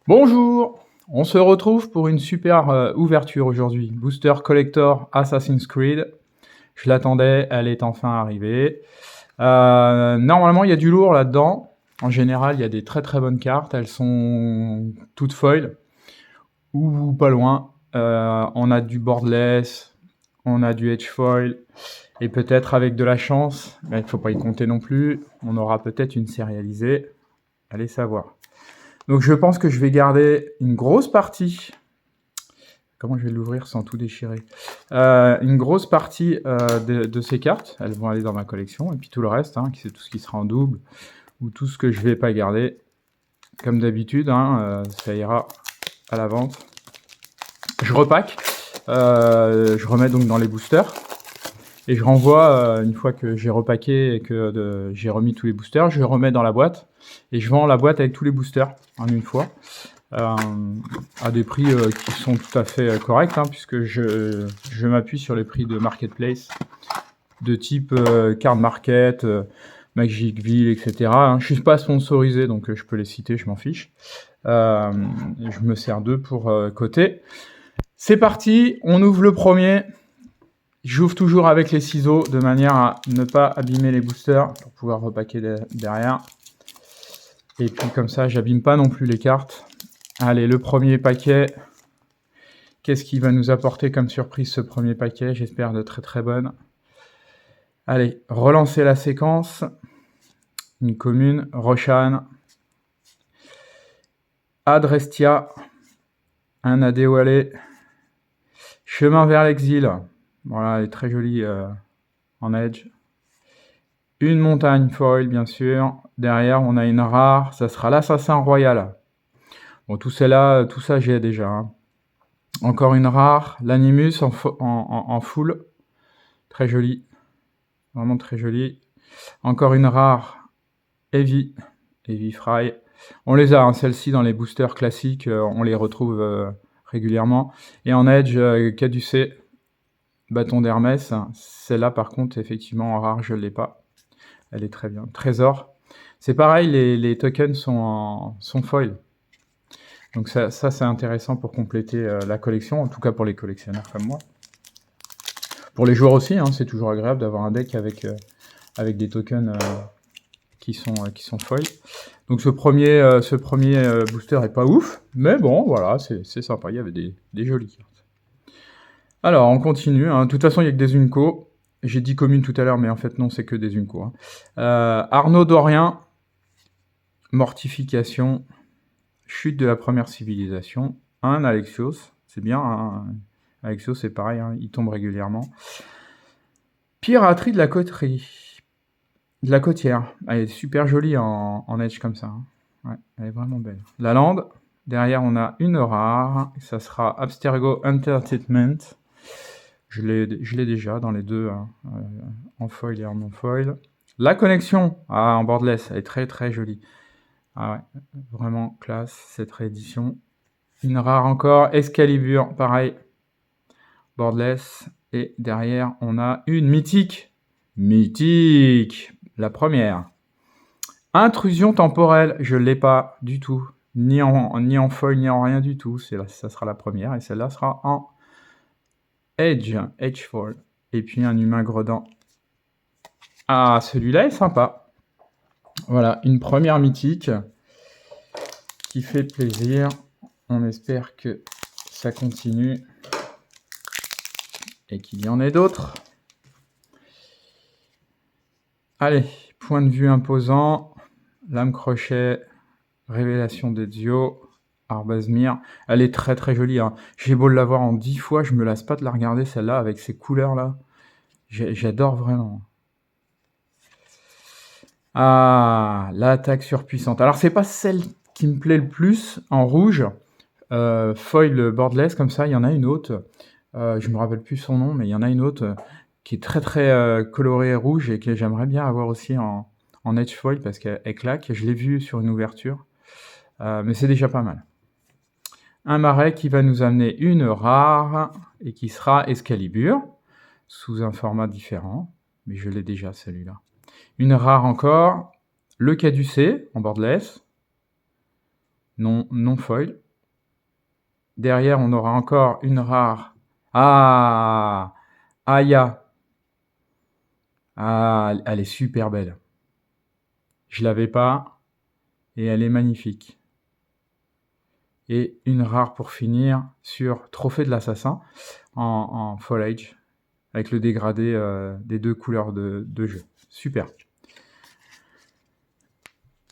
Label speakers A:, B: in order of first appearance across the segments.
A: Bonjour! On se retrouve pour une super ouverture aujourd'hui. Booster Collector Assassin's Creed. Je l'attendais, elle est enfin arrivée. Normalement, il y a du lourd là-dedans. En général, il y a des très très bonnes cartes. Elles sont toutes foil ou pas loin. On a du boardless, on a du edge foil. Et peut-être avec de la chance, mais il ne faut pas y compter non plus, on aura peut-être une sérialisée. Allez savoir. Donc je pense que je vais garder une grosse partie. Comment je vais l'ouvrir sans tout déchirer? Une grosse partie de ces cartes, elles vont aller dans ma collection. Et puis tout le reste, c'est tout ce qui sera en double, ou tout ce que je vais pas garder. Comme d'habitude, ça ira à la vente. Je repack, je remets donc dans les boosters. Et je renvoie, une fois que j'ai repacké et que j'ai remis tous les boosters, je remets dans la boîte. Et je vends la boîte avec tous les boosters en une fois. À des prix qui sont tout à fait corrects, puisque je m'appuie sur les prix de marketplace de type Card Market, Magicville, etc. Je suis pas sponsorisé, donc je peux les citer, je m'en fiche. Je me sers d'eux pour côté. C'est parti, on ouvre le premier. J'ouvre toujours avec les ciseaux de manière à ne pas abîmer les boosters pour pouvoir repacker derrière. Et puis comme ça, j'abîme pas non plus les cartes. Allez, le premier paquet. Qu'est-ce qui va nous apporter comme surprise ce premier paquet? J'espère de très très bonnes. Allez, relancer la séquence. Une commune, Roshan. Adrestia. Un Adéwalé. Chemin vers l'exil. Voilà, elle est très jolie en edge. Une montagne foil, bien sûr. Derrière, on a une rare. Ça sera l'assassin royal. Bon, tout ça, j'ai déjà. Encore une rare. L'animus en full. Très joli. Vraiment très joli. Encore une rare. Heavy Fry. On les a, celles-ci, dans les boosters classiques. On les retrouve régulièrement. Et en edge, caducée. Bâton d'Hermès. Celle-là, par contre, effectivement, en rare, je ne l'ai pas. Elle est très bien. Trésor. C'est pareil, les tokens sont foil. Donc ça c'est intéressant pour compléter la collection, en tout cas pour les collectionneurs comme moi. Pour les joueurs aussi, c'est toujours agréable d'avoir un deck avec des tokens qui sont foil. Donc ce premier booster est pas ouf, mais bon, voilà, c'est sympa, il y avait des jolies cartes. Alors, on continue. De toute façon, il n'y a que des Unco. J'ai dit commune tout à l'heure, mais en fait, non, c'est que des Unco. Arnaud Dorien. Mortification. Chute de la première civilisation. Un Alexios. C'est bien. Alexios, c'est pareil. Il tombe régulièrement. Piraterie de la coterie. De la côtière. Elle est super jolie en edge comme ça. Ouais, elle est vraiment belle. La lande. Derrière, on a une rare. Ça sera Abstergo Entertainment. Je l'ai déjà dans les deux, en foil et en non-foil. La connexion, en boardless, elle est très très jolie. Ah ouais, vraiment classe cette réédition. Une rare encore, Excalibur, pareil, boardless. Et derrière, on a une mythique. Mythique, la première. Intrusion temporelle, je ne l'ai pas du tout. Ni en foil, ni en rien du tout. Ça sera la première. Et celle-là sera en edge foil. Et puis un humain gredin. Ah, celui-là est sympa. Voilà, une première mythique qui fait plaisir. On espère que ça continue et qu'il y en ait d'autres. Allez, point de vue imposant. Lame crochet, révélation d'Ezio, Arbazmir. Elle est très très jolie. J'ai beau l'avoir en 10 fois, je me lasse pas de la regarder celle-là avec ces couleurs-là. J'adore vraiment. Ah, l'attaque surpuissante. Alors, c'est pas celle qui me plaît le plus en rouge. Foil boardless, comme ça, il y en a une autre. Je me rappelle plus son nom, mais il y en a une autre qui est très très colorée rouge et que j'aimerais bien avoir aussi en edge foil parce qu'elle claque. Je l'ai vue sur une ouverture, mais c'est déjà pas mal. Un marais qui va nous amener une rare et qui sera Excalibur sous un format différent, mais je l'ai déjà celui-là. Une rare encore, le caducé en boardless. non foil. Derrière, on aura encore une rare. Ah, Aya. Ah, elle est super belle. Je l'avais pas et elle est magnifique. Et une rare pour finir sur Trophée de l'Assassin en foliage avec le dégradé des deux couleurs de jeu. Super.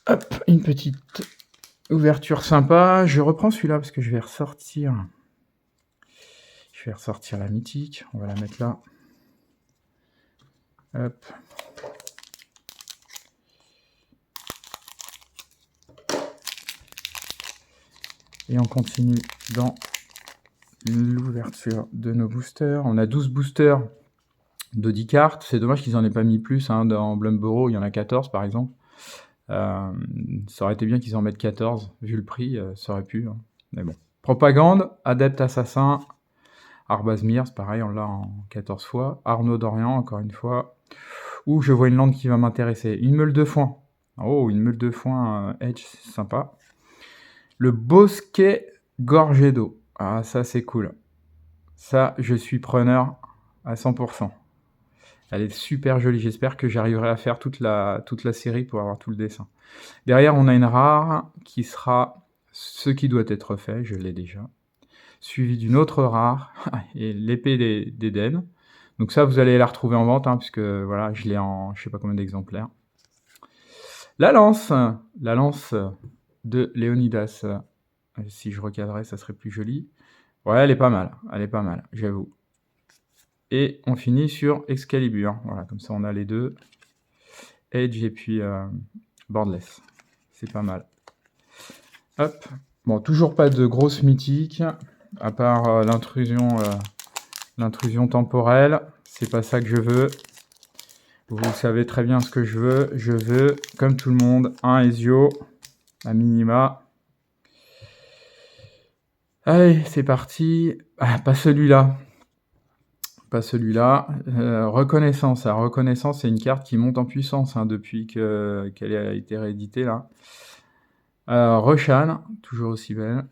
A: Hop, une petite ouverture sympa. Je reprends celui-là parce que je vais ressortir. Je vais ressortir la mythique. On va la mettre là. Hop. Et on continue dans l'ouverture de nos boosters. On a 12 boosters de 10 cartes. C'est dommage qu'ils n'en aient pas mis plus. Hein. Dans Blumborrow, il y en a 14 par exemple. Ça aurait été bien qu'ils en mettent 14. Vu le prix, ça aurait pu. Hein. Mais bon. Propagande, Adepte Assassin, Arbaz Mears, pareil, on l'a en 14 fois. Arnaud Dorian, encore une fois. Ouh, je vois une lande qui va m'intéresser. Une meule de foin. Oh, une meule de foin Edge, c'est sympa. Le bosquet gorgé d'eau. Ah, ça, c'est cool. Ça, je suis preneur à 100%. Elle est super jolie. J'espère que j'arriverai à faire toute la série pour avoir tout le dessin. Derrière, on a une rare qui sera ce qui doit être fait. Je l'ai déjà. Suivi d'une autre rare, et l'épée d'Éden. Donc ça, vous allez la retrouver en vente, hein, puisque voilà, je l'ai en je sais pas combien d'exemplaires. La lance de Léonidas. Si je recadrais, ça serait plus joli. Ouais, elle est pas mal, j'avoue. Et on finit sur Excalibur. Voilà, comme ça on a les deux. Edge et puis Boardless. C'est pas mal. Hop. Bon, toujours pas de grosse mythique, à part l'intrusion temporelle. C'est pas ça que je veux. Vous savez très bien ce que je veux. Je veux, comme tout le monde, un Ezio, à minima. Allez, c'est parti. Ah, pas celui-là. Reconnaissance. La reconnaissance, c'est une carte qui monte en puissance hein, depuis qu'elle a été rééditée là. Roshan, toujours aussi belle.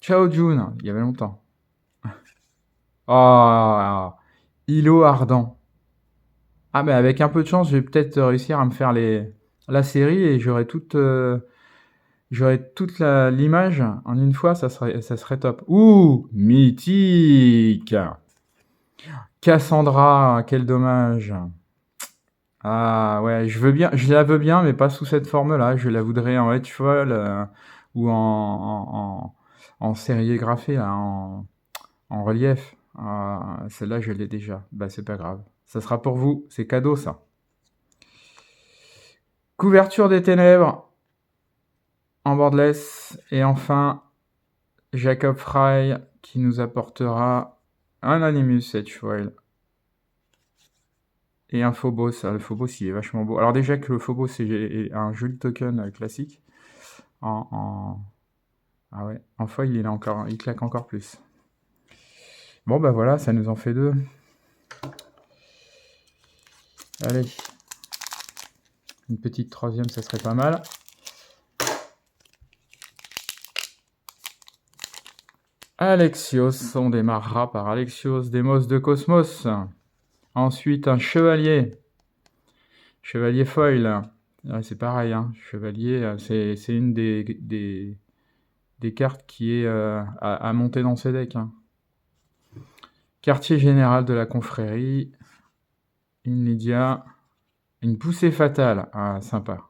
A: Ciao June, il y avait longtemps. Ah, îlot ardent. Ah, mais avec un peu de chance, je vais peut-être réussir à me faire la série et j'aurai toute l'image en une fois, ça serait top. Ouh, mythique. Cassandra, quel dommage. Ah ouais, je la veux bien, mais pas sous cette forme-là. Je la voudrais en Edgefoil ou en sérigraphé, là, en relief. Ah, celle-là, je l'ai déjà. Bah, c'est pas grave. Ça sera pour vous. C'est cadeau, ça. Couverture des ténèbres en Boardless. Et enfin, Jacob Fry qui nous apportera un Animus Edgefoil. Et un Phobos. Le Phobos, il est vachement beau. Alors déjà que le Phobos est un joli token classique. Ah ouais, en foil, il claque encore plus. Bon, bah voilà, ça nous en fait deux. Allez. Une petite troisième, ça serait pas mal. Alexios, on démarrera par Alexios, Demos de Cosmos. Ensuite, un chevalier. Chevalier foil. Ouais, c'est pareil, hein. Chevalier, c'est une des cartes qui est à monter dans ses decks. Hein. Quartier général de la confrérie. Une Lydia. Une poussée fatale. Ah, sympa.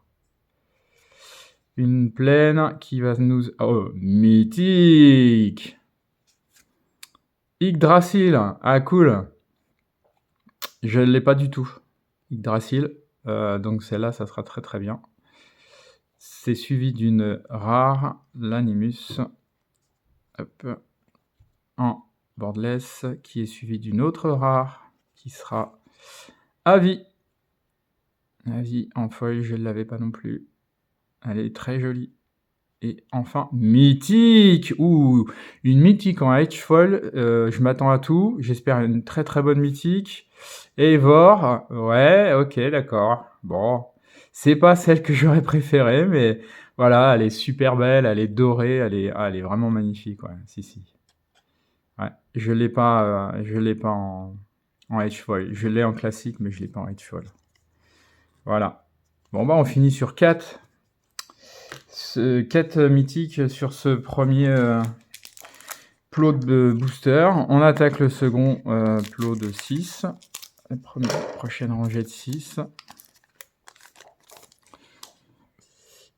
A: Une plaine qui va nous... Oh, mythique. Yggdrasil. Ah, cool. Je ne l'ai pas du tout. Yggdrasil. Donc celle-là, ça sera très très bien. C'est suivi d'une rare, l'Animus. Hop. En Boardless, qui est suivi d'une autre rare, qui sera Avi. Avi en foil, je ne l'avais pas non plus. Elle est très jolie. Et enfin, mythique. Ouh, une mythique en H-foil. Je m'attends à tout. J'espère une très très bonne mythique. Eivor, ouais, ok, d'accord. Bon, c'est pas celle que j'aurais préférée, mais Voilà, elle est super belle, elle est dorée, elle est vraiment magnifique, ouais, si, si. Ouais, je l'ai pas en edge foil. Je l'ai en classique, mais je l'ai pas en edge foil. Voilà. Bon, bah, on finit sur 4 mythiques sur ce premier plot de booster. On attaque le second plot de 6. La prochaine rangée de 6.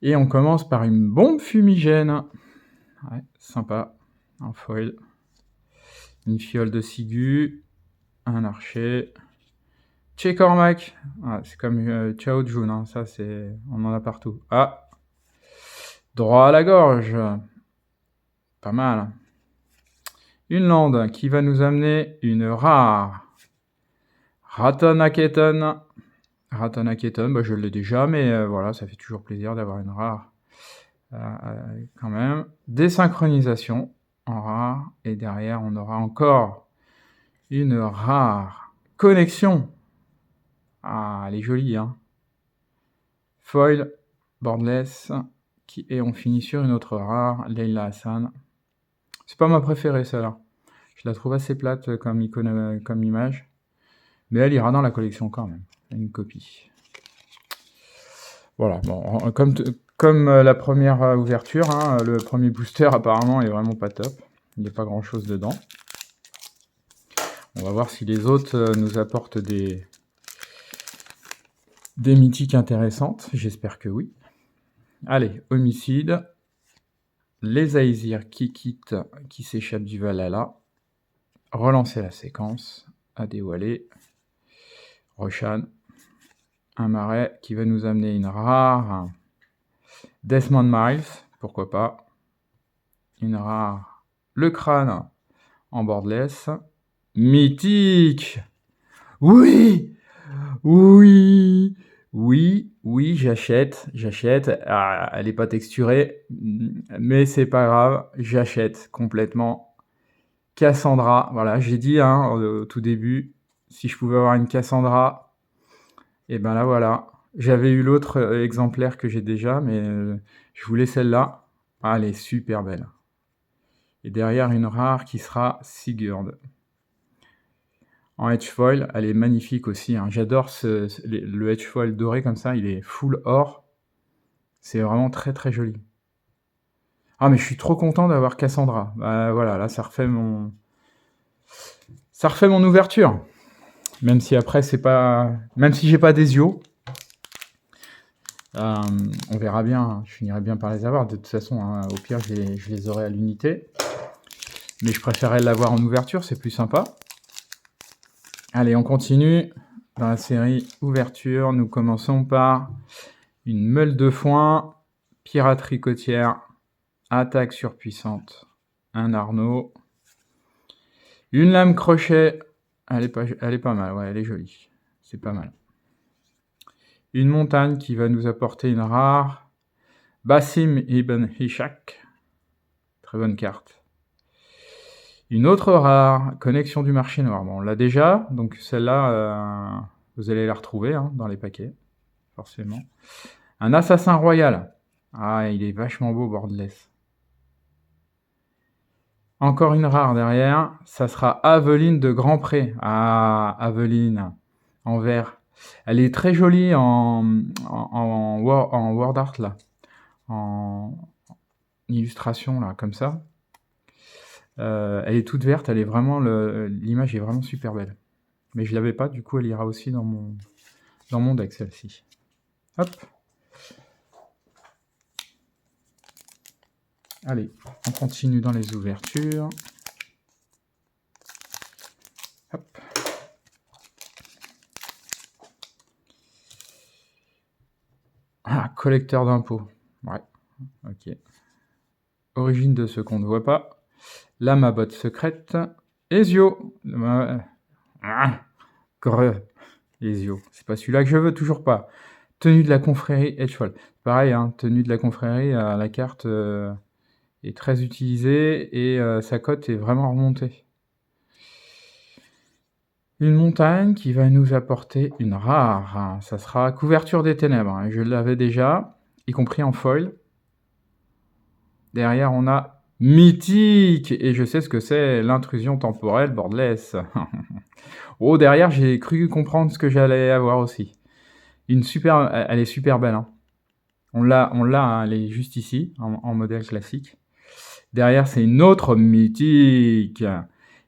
A: Et on commence par une bombe fumigène. Ouais, sympa. En foil. Une fiole de ciguë. Un archer. Chez Cormac. Ah, c'est comme Chao Jun, hein. Ça, on en a partout. Ah, droit à la gorge. Pas mal. Une lande qui va nous amener une rare. Ratanaketon. Ratanaketon, bah, je l'ai déjà, mais voilà, ça fait toujours plaisir d'avoir une rare quand même. Désynchronisation en rare. Et derrière, on aura encore une rare. Connexion. Ah, elle est jolie, hein. Foil, boardless. Et on finit sur une autre rare, Leila Hassan. C'est pas ma préférée, celle-là. Je la trouve assez plate comme icône, comme image. Mais elle ira dans la collection quand même. Une copie. Voilà, bon, comme la première ouverture, hein, le premier booster apparemment est vraiment pas top. Il n'y a pas grand chose dedans. On va voir si les autres nous apportent des mythiques intéressantes. J'espère que oui. Allez, homicide. Les Aesirs qui quittent, qui s'échappent du Valhalla. Relancer la séquence. À dévoiler. Roshan. Un marais qui va nous amener une rare. Desmond Miles, pourquoi pas. Une rare. Le crâne en boardless. Mythique. Oui. Oui. Oui, oui, j'achète. Ah, elle n'est pas texturée, mais c'est pas grave, j'achète complètement. Cassandra, voilà, j'ai dit hein, au tout début, si je pouvais avoir une Cassandra, et ben là voilà. J'avais eu l'autre exemplaire que j'ai déjà, mais je voulais celle-là. Ah, elle est super belle. Et derrière une rare qui sera Sigurd. En edge foil, elle est magnifique aussi, hein. J'adore le edge foil doré comme ça, il est full or. C'est vraiment très très joli. Ah, mais je suis trop content d'avoir Cassandra. Bah, voilà, là ça refait mon ouverture. Même si après c'est pas, même si j'ai pas des yeux, on verra bien. Hein. Je finirai bien par les avoir. De toute façon, hein, au pire je les aurai à l'unité. Mais je préférerais l'avoir en ouverture, c'est plus sympa. Allez, on continue dans la série ouverture. Nous commençons par une meule de foin, piraterie côtière, attaque surpuissante, un Arnaud, une lame crochet. Elle est pas mal, ouais, elle est jolie. C'est pas mal. Une montagne qui va nous apporter une rare, Basim Ibn Hishak. Très bonne carte. Une autre rare, connexion du marché noir. Bon, on l'a déjà, donc celle-là, vous allez la retrouver hein, dans les paquets, forcément. Un assassin royal. Ah, il est vachement beau, boardless. Encore une rare derrière, ça sera Aveline de Grandpré. Ah, Aveline, en vert. Elle est très jolie en word art, là. En illustration, là, comme ça. Elle est toute verte, elle est vraiment l'image est vraiment super belle. Mais je l'avais pas, du coup elle ira aussi dans mon deck celle-ci. Hop. Allez, on continue dans les ouvertures. Hop. Ah, collecteur d'impôts. Ouais, ok. Origine de ce qu'on ne voit pas. La Mabotte secrète. Ezio. Ezio. C'est pas celui-là que je veux, toujours pas. Tenue de la confrérie Edgefall. Pareil, hein, tenue de la confrérie, la carte est très utilisée et sa cote est vraiment remontée. Une montagne qui va nous apporter une rare. Ça sera Couverture des Ténèbres. Je l'avais déjà, y compris en foil. Derrière, on a mythique. Et je sais ce que c'est, l'intrusion temporelle borderless. Oh, derrière, j'ai cru comprendre ce que j'allais avoir aussi. Elle est super belle, hein. On l'a, hein, elle est juste ici, en modèle classique. Derrière, c'est une autre mythique.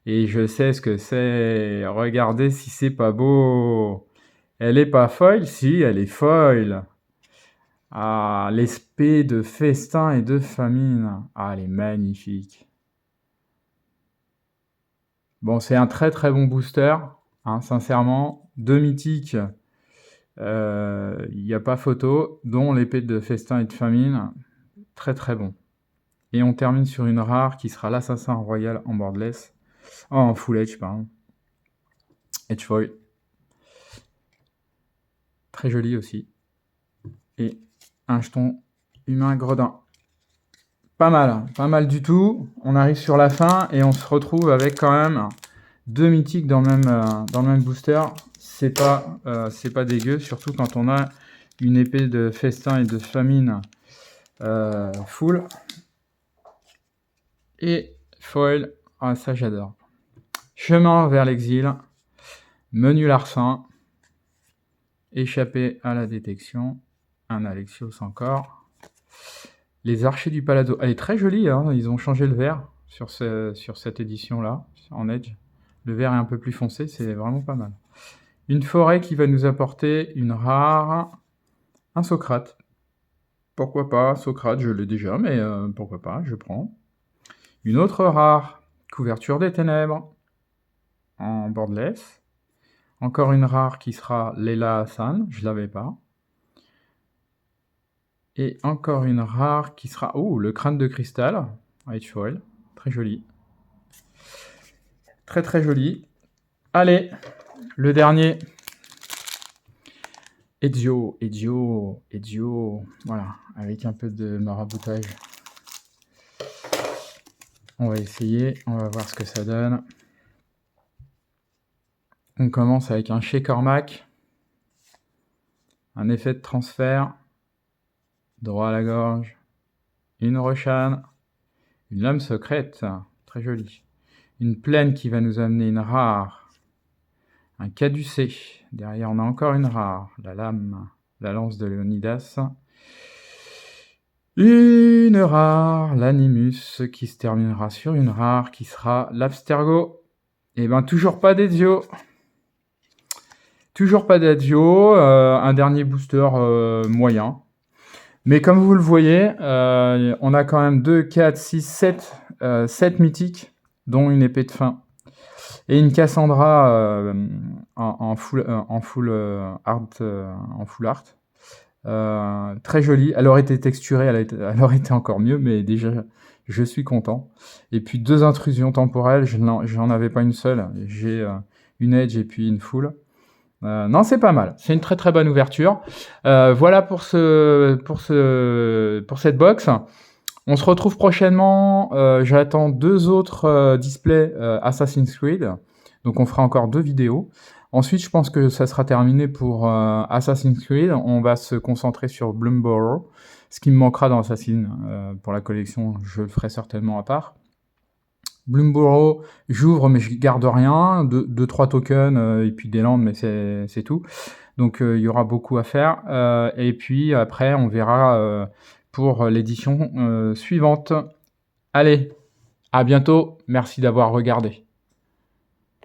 A: Et je sais ce que c'est. Regardez si c'est pas beau. Elle est pas foil? Si, elle est foil. Ah, l'esprit de festin et de famine. Ah, elle est magnifique. Bon, c'est un très très bon booster, hein, sincèrement. 2 mythiques, il n'y a pas photo, dont l'épée de festin et de famine. Très très bon. Et on termine sur une rare qui sera l'assassin royal en borderless. Oh, en full edge, pardon. Edge foil. Très joli aussi. Et un jeton humain gredin. Pas mal du tout. On arrive sur la fin et on se retrouve avec quand même 2 mythiques dans le même booster. C'est pas dégueu, surtout quand on a une épée de festin et de famine full. Et foil, ah, ça j'adore. Chemin vers l'exil, menu larcin, échappé à la détection, un Alexios encore. Les archers du Palado, elle est très jolie, hein, ils ont changé le vert sur cette édition-là, en Edge. Le vert est un peu plus foncé, c'est vraiment pas mal. Une forêt qui va nous apporter une rare, un Socrate. Pourquoi pas, Socrate, je l'ai déjà, mais pourquoi pas, je prends. Une autre rare, couverture des ténèbres, en borderless. Encore une rare qui sera Leila Hassan, je l'avais pas. Et encore une rare qui sera... Oh, le crâne de cristal, Edge foil, très joli. Très très joli. Allez, le dernier. Ezio, voilà, avec un peu de maraboutage. On va essayer, on va voir ce que ça donne. On commence avec un chez Cormac, un effet de transfert, droit à la gorge, une Roshan, une lame secrète, très jolie, une plaine qui va nous amener une rare, un caducé, derrière on a encore une rare, la lame, la lance de Léonidas, une rare, l'animus, qui se terminera sur une rare, qui sera l'Abstergo. Et ben toujours pas d'Ezio. Toujours pas d'Ezio, un dernier booster moyen. Mais comme vous le voyez, on a quand même 2, 4, 6, 7 mythiques, dont une épée de fin. Et une Cassandra en full art. Très jolie. Elle aurait été texturée, elle aurait été encore mieux, mais déjà, je suis content. Et puis 2 intrusions temporelles, j'en avais pas une seule. J'ai une edge et puis une full. Non, c'est pas mal. C'est une très très bonne ouverture. Voilà pour cette box. On se retrouve prochainement. J'attends 2 autres displays Assassin's Creed. Donc on fera encore 2 vidéos. Ensuite, je pense que ça sera terminé pour Assassin's Creed. On va se concentrer sur Bloomborough. Ce qui me manquera dans Assassin pour la collection, je le ferai certainement à part. Bloomborough, j'ouvre mais je garde rien, 2-3 tokens et puis des landes, mais c'est tout. Donc il y aura beaucoup à faire. Et puis après, on verra pour l'édition suivante. Allez, à bientôt, merci d'avoir regardé.